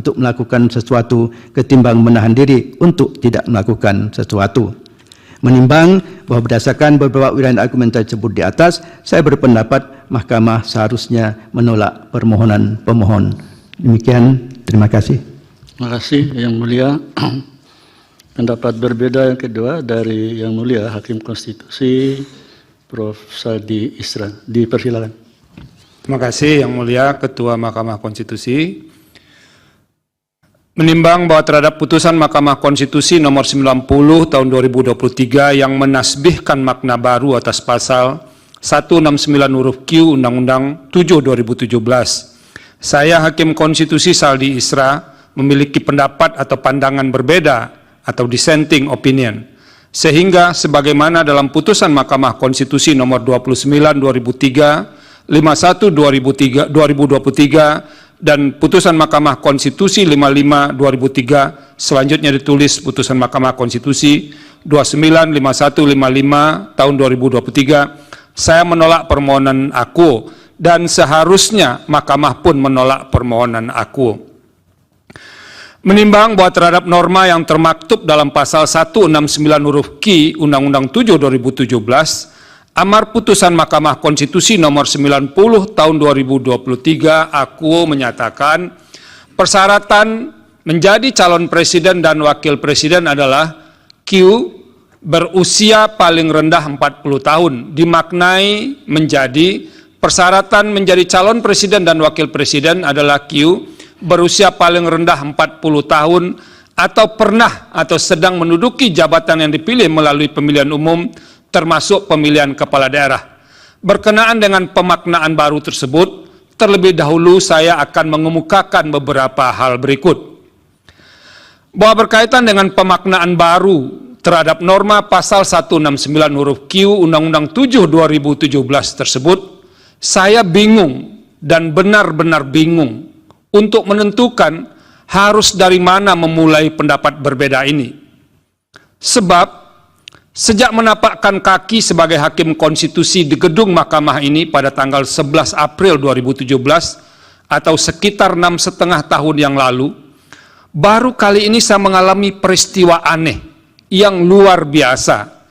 untuk melakukan sesuatu ketimbang menahan diri untuk tidak melakukan sesuatu. Menimbang bahwa berdasarkan beberapa uraian argumen tersebut di atas, saya berpendapat Mahkamah seharusnya menolak permohonan pemohon. Demikian, terima kasih. Terima kasih Yang Mulia. Pendapat berbeda yang kedua dari Yang Mulia Hakim Konstitusi Prof. Saldi Isra. Dipersilakan. Terima kasih Yang Mulia Ketua Mahkamah Konstitusi. Menimbang bahwa terhadap putusan Mahkamah Konstitusi nomor 90 tahun 2023 yang menasbihkan makna baru atas pasal 169 huruf Q Undang-Undang 7 2017, saya Hakim Konstitusi Saldi Isra memiliki pendapat atau pandangan berbeda atau dissenting opinion, sehingga sebagaimana dalam putusan Mahkamah Konstitusi nomor 29 2003, 51 2023 dan putusan Mahkamah Konstitusi 55 2003, selanjutnya ditulis putusan Mahkamah Konstitusi 29 51 55 tahun 2023, saya menolak permohonan aku dan seharusnya Mahkamah pun menolak permohonan aku. Menimbang bahwa terhadap norma yang termaktub dalam pasal 169 huruf Q Undang-Undang 7 2017, amar putusan Mahkamah Konstitusi nomor 90 tahun 2023 aku menyatakan persyaratan menjadi calon presiden dan wakil presiden adalah Q berusia paling rendah 40 tahun, dimaknai menjadi persyaratan menjadi calon presiden dan wakil presiden adalah Q berusia paling rendah 40 tahun atau pernah atau sedang menduduki jabatan yang dipilih melalui pemilihan umum termasuk pemilihan kepala daerah. Berkenaan dengan pemaknaan baru tersebut, terlebih dahulu saya akan mengemukakan beberapa hal berikut. Bahwa berkaitan dengan pemaknaan baru terhadap norma pasal 169 huruf Q Undang-Undang 7 2017 tersebut, saya bingung dan benar-benar bingung untuk menentukan harus dari mana memulai pendapat berbeda ini. Sebab sejak menapakkan kaki sebagai Hakim Konstitusi di gedung Mahkamah ini pada tanggal 11 April 2017 atau sekitar 6,5 tahun yang lalu, baru kali ini saya mengalami peristiwa aneh yang luar biasa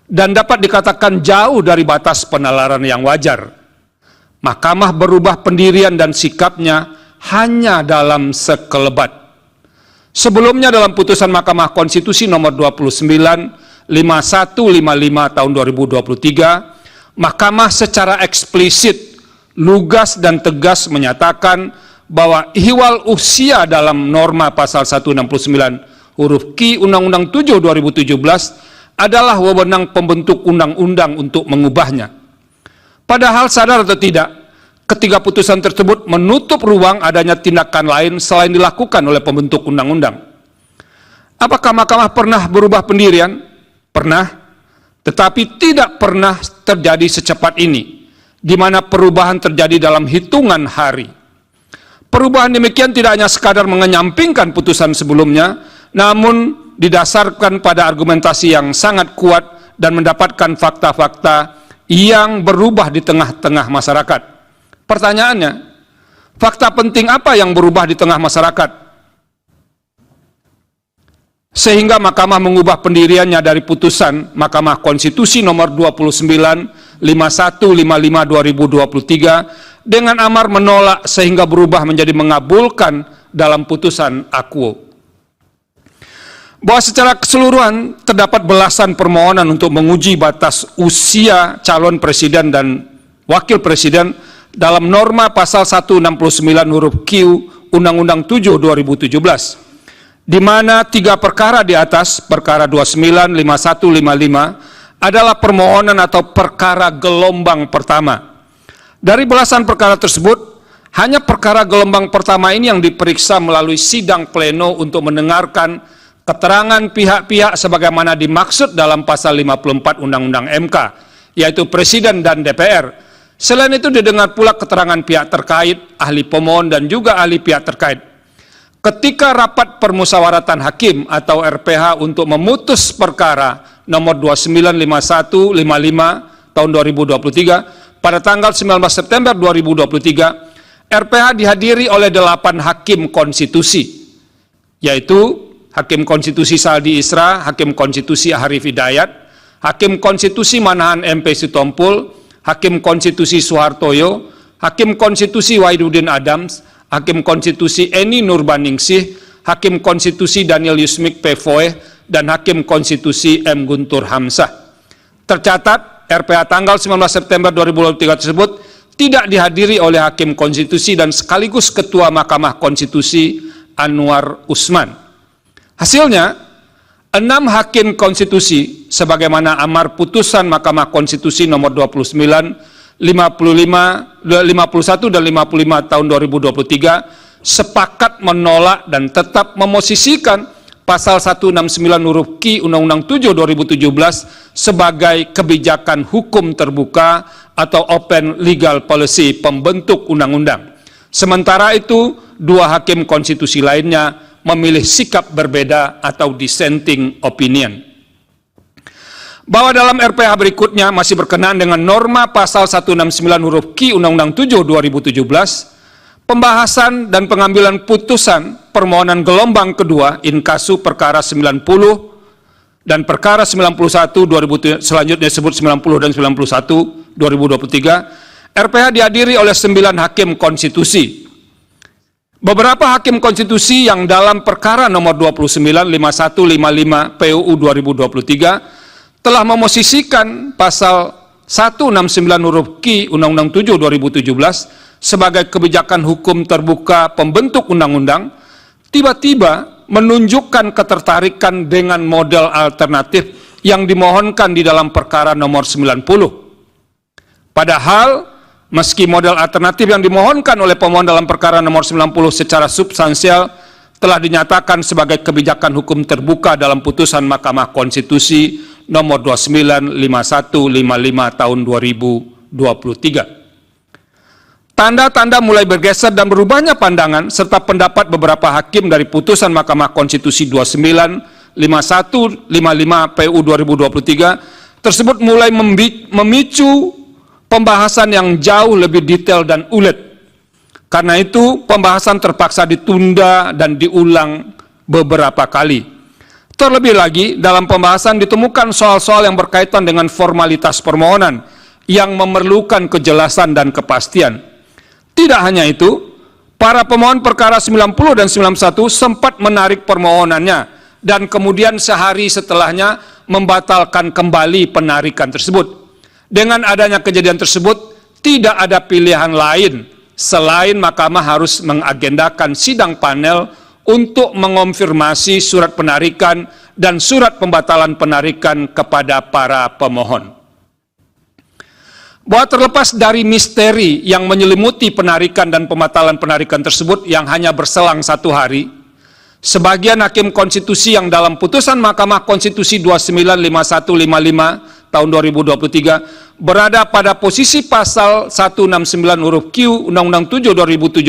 dan dapat dikatakan jauh dari batas penalaran yang wajar. Mahkamah berubah pendirian dan sikapnya hanya dalam sekelebat. Sebelumnya dalam putusan Mahkamah Konstitusi nomor 29 5155 tahun 2023, Mahkamah secara eksplisit, lugas dan tegas menyatakan bahwa ihwal usia dalam norma pasal 169 huruf Q Undang-Undang 7 2017 adalah wewenang pembentuk undang-undang untuk mengubahnya. Padahal sadar atau tidak, ketiga putusan tersebut menutup ruang adanya tindakan lain selain dilakukan oleh pembentuk undang-undang. Apakah Mahkamah pernah berubah pendirian? Pernah, tetapi tidak pernah terjadi secepat ini, di mana perubahan terjadi dalam hitungan hari. Perubahan demikian tidak hanya sekadar mengenyampingkan putusan sebelumnya, namun didasarkan pada argumentasi yang sangat kuat dan mendapatkan fakta-fakta yang berubah di tengah-tengah masyarakat. Pertanyaannya, fakta penting apa yang berubah di tengah masyarakat sehingga Mahkamah mengubah pendiriannya dari putusan Mahkamah Konstitusi nomor 29 5155 2023 dengan amar menolak sehingga berubah menjadi mengabulkan dalam putusan akuo? Bahwa secara keseluruhan terdapat belasan permohonan untuk menguji batas usia calon presiden dan wakil presiden dalam norma pasal 169 huruf Q Undang-Undang 7 2017. Di mana 3 perkara di atas, perkara 29, 51, 55, adalah permohonan atau perkara gelombang pertama. Dari belasan perkara tersebut, hanya perkara gelombang pertama ini yang diperiksa melalui sidang pleno untuk mendengarkan keterangan pihak-pihak sebagaimana dimaksud dalam pasal 54 Undang-Undang MK, yaitu Presiden dan DPR. Selain itu didengar pula keterangan pihak terkait, ahli pemohon dan juga ahli pihak terkait. Ketika rapat permusyawaratan hakim atau RPH untuk memutus perkara nomor 295155 tahun 2023 pada tanggal 19 September 2023, RPH dihadiri oleh 8 hakim konstitusi. yaitu Hakim Konstitusi Saldi Isra, Hakim Konstitusi Arif Hidayat, Hakim Konstitusi Manahan MP Sitompul, Hakim Konstitusi Soehartoyo, Hakim Konstitusi Wahidudin Adams, Hakim Konstitusi Eni Nurbaningsih, Hakim Konstitusi Daniel Yusmik Pevoeh, dan Hakim Konstitusi M. Guntur Hamzah. Tercatat, RPH tanggal 19 September 2023 tersebut tidak dihadiri oleh Hakim Konstitusi dan sekaligus Ketua Mahkamah Konstitusi Anwar Usman. Hasilnya, 6 Hakim Konstitusi sebagaimana amar putusan Mahkamah Konstitusi nomor 29, 51 dan 55 tahun 2023 sepakat menolak dan tetap memosisikan Pasal 169 huruf Q Undang-Undang 7 2017 sebagai kebijakan hukum terbuka atau open legal policy pembentuk undang-undang. Sementara itu, 2 hakim konstitusi lainnya memilih sikap berbeda atau dissenting opinion. Bahwa dalam RPH berikutnya masih berkenaan dengan norma pasal 169 huruf Q Undang-Undang 7 2017, pembahasan dan pengambilan putusan permohonan gelombang kedua inkasu perkara 90 dan perkara 91 selanjutnya disebut 90 dan 91 2023, RPH dihadiri oleh 9 hakim konstitusi. Beberapa hakim konstitusi yang dalam perkara nomor 29 5155 PUU 2023 telah memosisikan pasal 169 huruf Q Undang-Undang 7 2017 sebagai kebijakan hukum terbuka pembentuk undang-undang, tiba-tiba menunjukkan ketertarikan dengan model alternatif yang dimohonkan di dalam perkara nomor 90. Padahal, meski model alternatif yang dimohonkan oleh pemohon dalam perkara nomor 90 secara substansial telah dinyatakan sebagai kebijakan hukum terbuka dalam putusan Mahkamah Konstitusi nomor 295155 tahun 2023. Tanda-tanda mulai bergeser dan berubahnya pandangan serta pendapat beberapa hakim dari putusan Mahkamah Konstitusi 295155 PU 2023 tersebut mulai memicu pembahasan yang jauh lebih detail dan ulet. Karena itu, pembahasan terpaksa ditunda dan diulang beberapa kali. Terlebih lagi, dalam pembahasan ditemukan soal-soal yang berkaitan dengan formalitas permohonan yang memerlukan kejelasan dan kepastian. Tidak hanya itu, para pemohon perkara 90 dan 91 sempat menarik permohonannya dan kemudian sehari setelahnya membatalkan kembali penarikan tersebut. Dengan adanya kejadian tersebut, tidak ada pilihan lain selain Mahkamah harus mengagendakan sidang panel untuk mengonfirmasi surat penarikan dan surat pembatalan penarikan kepada para pemohon. Bahwa terlepas dari misteri yang menyelimuti penarikan dan pembatalan penarikan tersebut yang hanya berselang 1 hari, sebagian hakim konstitusi yang dalam putusan Mahkamah Konstitusi 295155 tahun 2023 berada pada posisi pasal 169 huruf Q Undang-Undang 7 2017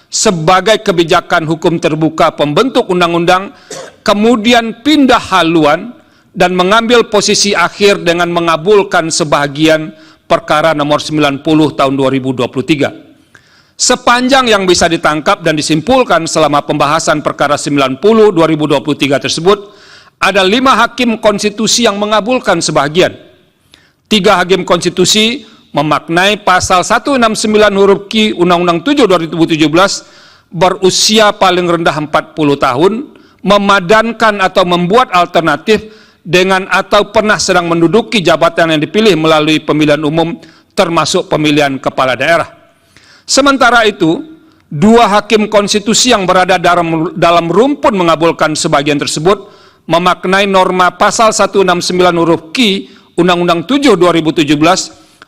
sebagai kebijakan hukum terbuka pembentuk undang-undang, kemudian pindah haluan dan mengambil posisi akhir dengan mengabulkan sebagian perkara nomor 90 tahun 2023. Sepanjang yang bisa ditangkap dan disimpulkan selama pembahasan perkara 90 2023 tersebut, ada 5 hakim konstitusi yang mengabulkan sebagian. 3 hakim konstitusi memaknai pasal 169 huruf Q Undang-Undang 7 2017 berusia paling rendah 40 tahun, memadankan atau membuat alternatif dengan atau pernah sedang menduduki jabatan yang dipilih melalui pemilihan umum termasuk pemilihan kepala daerah. Sementara itu, 2 hakim konstitusi yang berada dalam rumpun mengabulkan sebagian tersebut memaknai norma pasal 169 huruf Q Undang-Undang 7 2017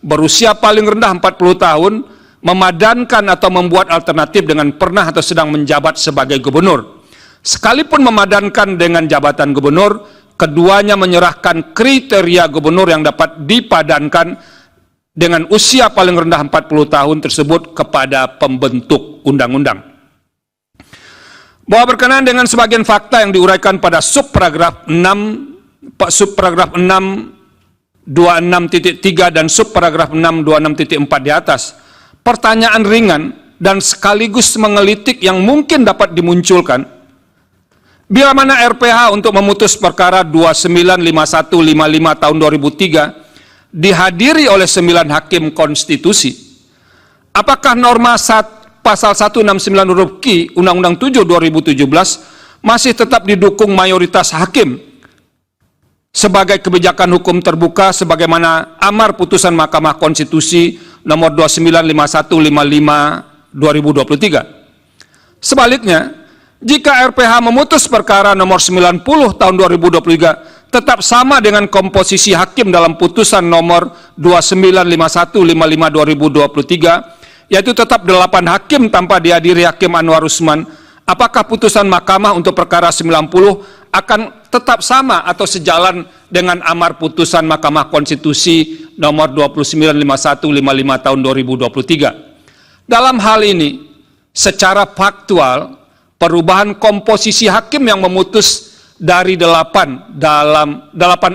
berusia paling rendah 40 tahun, memadankan atau membuat alternatif dengan pernah atau sedang menjabat sebagai gubernur. Sekalipun memadankan dengan jabatan gubernur, keduanya menyerahkan kriteria gubernur yang dapat dipadankan dengan usia paling rendah 40 tahun tersebut kepada pembentuk undang-undang. Bahwa berkenaan dengan sebagian fakta yang diuraikan pada subparagraf 6, 26.3 dan subparagraf 626.4 di atas, pertanyaan ringan dan sekaligus mengelitik yang mungkin dapat dimunculkan. Bila mana RPH untuk memutus perkara 295155 tahun 2003 dihadiri oleh 9 hakim konstitusi, apakah norma pasal 169 huruf Q Undang-Undang 7 2017 masih tetap didukung mayoritas hakim sebagai kebijakan hukum terbuka sebagaimana amar putusan Mahkamah Konstitusi nomor 295155 2023? Sebaliknya, jika RPH memutus perkara nomor 90 tahun 2023 tetap sama dengan komposisi hakim dalam putusan nomor 295155 2023, yaitu tetap 8 hakim tanpa dihadiri Hakim Anwar Usman, apakah putusan Mahkamah untuk perkara 90 akan tetap sama atau sejalan dengan amar putusan Mahkamah Konstitusi nomor 295155 tahun 2023? Dalam hal ini, secara faktual, perubahan komposisi hakim yang memutus dari 8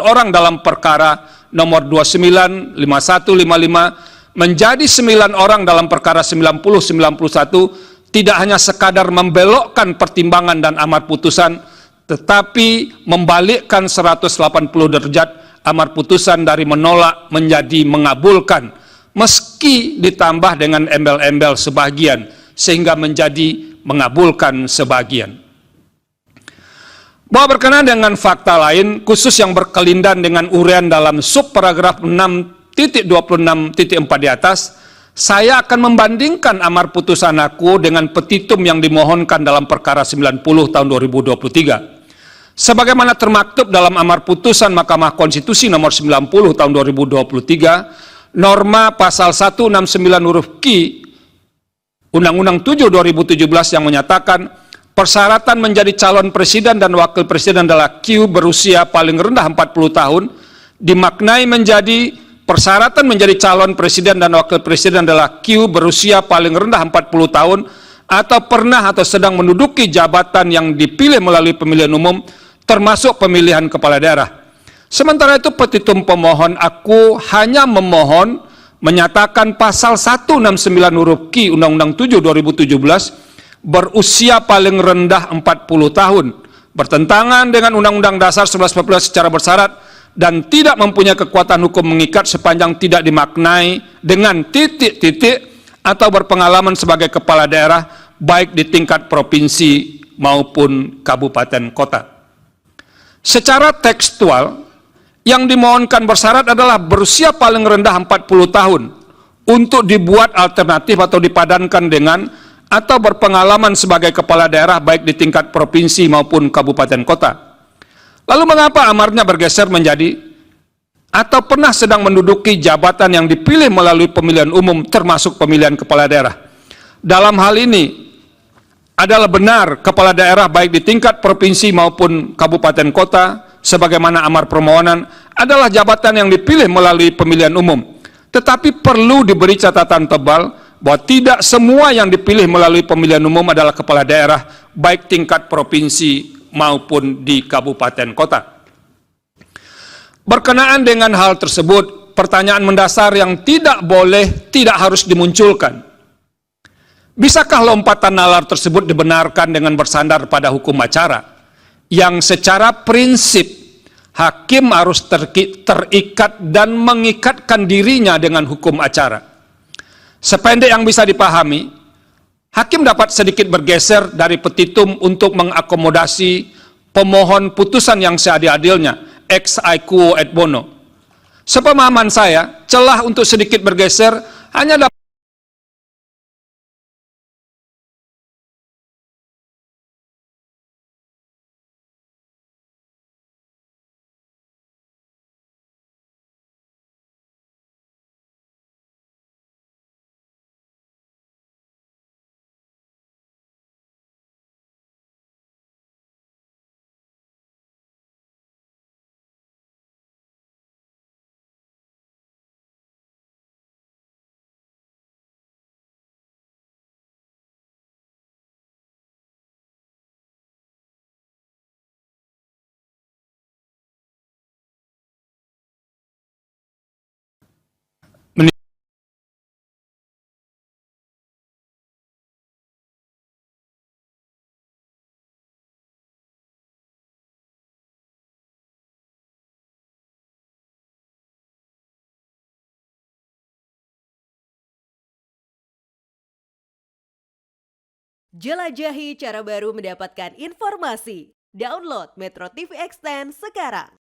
orang dalam perkara nomor 295155 menjadi 9 orang dalam perkara 9091 tidak hanya sekadar membelokkan pertimbangan dan amar putusan, tetapi membalikkan 180 derajat amar putusan dari menolak menjadi mengabulkan, meski ditambah dengan embel-embel sebagian, sehingga menjadi mengabulkan sebagian. Bahwa berkenaan dengan fakta lain, khusus yang berkelindan dengan uraian dalam subparagraf 6.26.4 di atas, saya akan membandingkan amar putusan aku dengan petitum yang dimohonkan dalam perkara 90 tahun 2023. Sebagaimana termaktub dalam amar putusan Mahkamah Konstitusi nomor 90 tahun 2023, norma pasal 169 huruf Q Undang-Undang 7 2017 yang menyatakan persyaratan menjadi calon presiden dan wakil presiden adalah Q berusia paling rendah 40 tahun, dimaknai menjadi persyaratan menjadi calon presiden dan wakil presiden adalah Q berusia paling rendah 40 tahun atau pernah atau sedang menduduki jabatan yang dipilih melalui pemilihan umum termasuk pemilihan kepala daerah. Sementara itu petitum pemohon aku hanya memohon menyatakan pasal 169 huruf Q Undang-Undang 7 2017 berusia paling rendah 40 tahun, bertentangan dengan Undang-Undang Dasar 1144 secara bersyarat dan tidak mempunyai kekuatan hukum mengikat sepanjang tidak dimaknai dengan titik-titik atau berpengalaman sebagai kepala daerah baik di tingkat provinsi maupun kabupaten kota. Secara tekstual, yang dimohonkan bersyarat adalah berusia paling rendah 40 tahun untuk dibuat alternatif atau dipadankan dengan atau berpengalaman sebagai kepala daerah baik di tingkat provinsi maupun kabupaten kota. Lalu mengapa amarnya bergeser menjadi atau pernah sedang menduduki jabatan yang dipilih melalui pemilihan umum termasuk pemilihan kepala daerah? Dalam hal ini adalah benar kepala daerah baik di tingkat provinsi maupun kabupaten kota sebagaimana amar permohonan adalah jabatan yang dipilih melalui pemilihan umum. Tetapi perlu diberi catatan tebal bahwa tidak semua yang dipilih melalui pemilihan umum adalah kepala daerah baik tingkat provinsi maupun di kabupaten kota. Berkenaan dengan hal tersebut, pertanyaan mendasar yang tidak harus dimunculkan. Bisakah lompatan nalar tersebut dibenarkan dengan bersandar pada hukum acara yang secara prinsip hakim harus terikat dan mengikatkan dirinya dengan hukum acara? Sependek yang bisa dipahami, hakim dapat sedikit bergeser dari petitum untuk mengakomodasi pemohon putusan yang seadil-adilnya, ex aequo et bono. Sepemahaman saya, celah untuk sedikit bergeser hanya dapat Jelajahi cara baru mendapatkan informasi. Download Metro TV Extend sekarang.